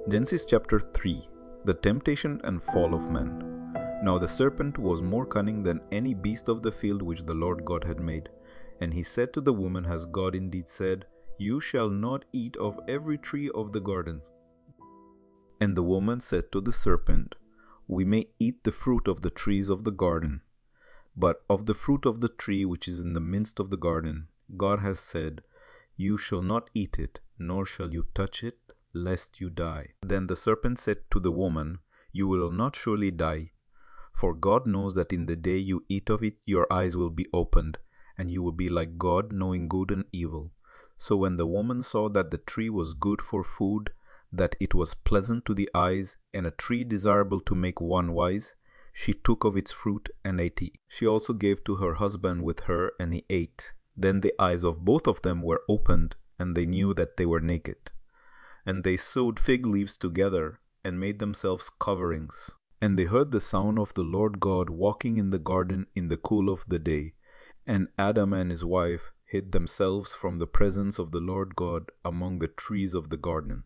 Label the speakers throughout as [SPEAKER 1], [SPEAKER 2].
[SPEAKER 1] Genesis chapter 3. The temptation and fall of man. Now the serpent was more cunning than any beast of the field which the Lord God had made. And he said to the woman, Has God indeed said, You shall not eat of every tree of the gardens? And the woman said to the serpent, We may eat the fruit of the trees of the garden. But of the fruit of the tree which is in the midst of the garden, God has said, You shall not eat it, nor shall you touch it, lest you die. Then the serpent said to the woman, You will not surely die, for God knows that in the day you eat of it, your eyes will be opened, and you will be like God, knowing good and evil. So when the woman saw that the tree was good for food, that it was pleasant to the eyes, and a tree desirable to make one wise, she took of its fruit and ate it. She also gave to her husband with her, and he ate. Then the eyes of both of them were opened, and they knew that they were naked. And they sewed fig leaves together, and made themselves coverings. And they heard the sound of the Lord God walking in the garden in the cool of the day. And Adam and his wife hid themselves from the presence of the Lord God among the trees of the garden.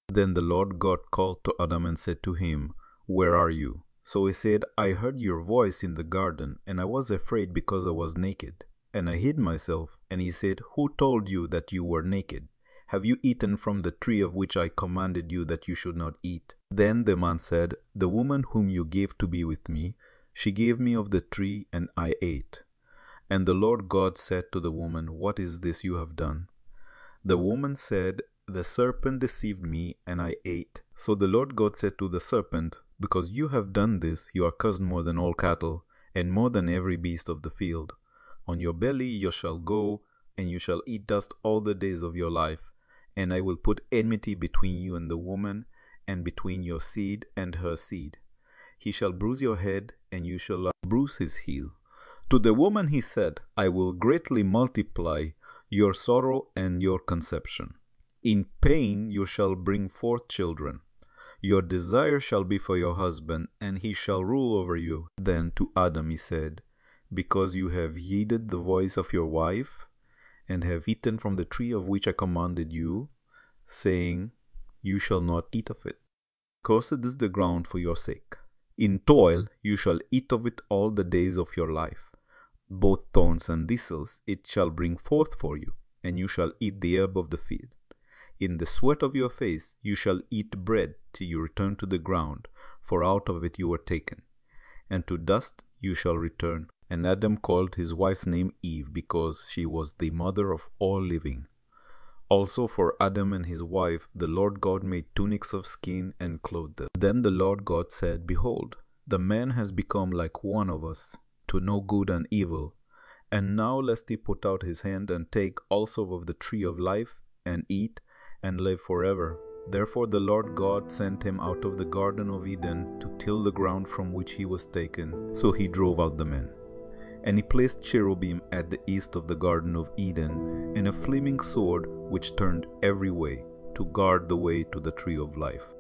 [SPEAKER 1] Then the Lord God called to Adam and said to him, Where are you? So he said, I heard your voice in the garden, and I was afraid because I was naked, and I hid myself. And he said, Who told you that you were naked? Have you eaten from the tree of which I commanded you that you should not eat? Then the man said, The woman whom you gave to be with me, she gave me of the tree, and I ate. And the Lord God said to the woman, What is this you have done? The woman said, The serpent deceived me, and I ate. So the Lord God said to the serpent, Because you have done this, you are cursed more than all cattle, and more than every beast of the field. On your belly you shall go, and you shall eat dust all the days of your life. And I will put enmity between you and the woman, and between your seed and her seed. He shall bruise your head, and you shall bruise his heel. To the woman he said, I will greatly multiply your sorrow and your conception. In pain you shall bring forth children. Your desire shall be for your husband, and he shall rule over you. Then to Adam he said, Because you have heeded the voice of your wife, and have eaten from the tree of which I commanded you, saying, You shall not eat of it. Cursed is the ground for your sake. In toil you shall eat of it all the days of your life. Both thorns and thistles it shall bring forth for you, and you shall eat the herb of the field. In the sweat of your face you shall eat bread till you return to the ground, for out of it you were taken. And to dust you shall return. And Adam called his wife's name Eve, because she was the mother of all living. Also for Adam and his wife the Lord God made tunics of skin and clothed them. Then the Lord God said, Behold, the man has become like one of us, to know good and evil. And now lest he put out his hand and take also of the tree of life, and eat, and live forever. Therefore the Lord God sent him out of the Garden of Eden to till the ground from which he was taken. So he drove out the man. And he placed cherubim at the east of the Garden of Eden, and a flaming sword which turned every way, to guard the way to the tree of life.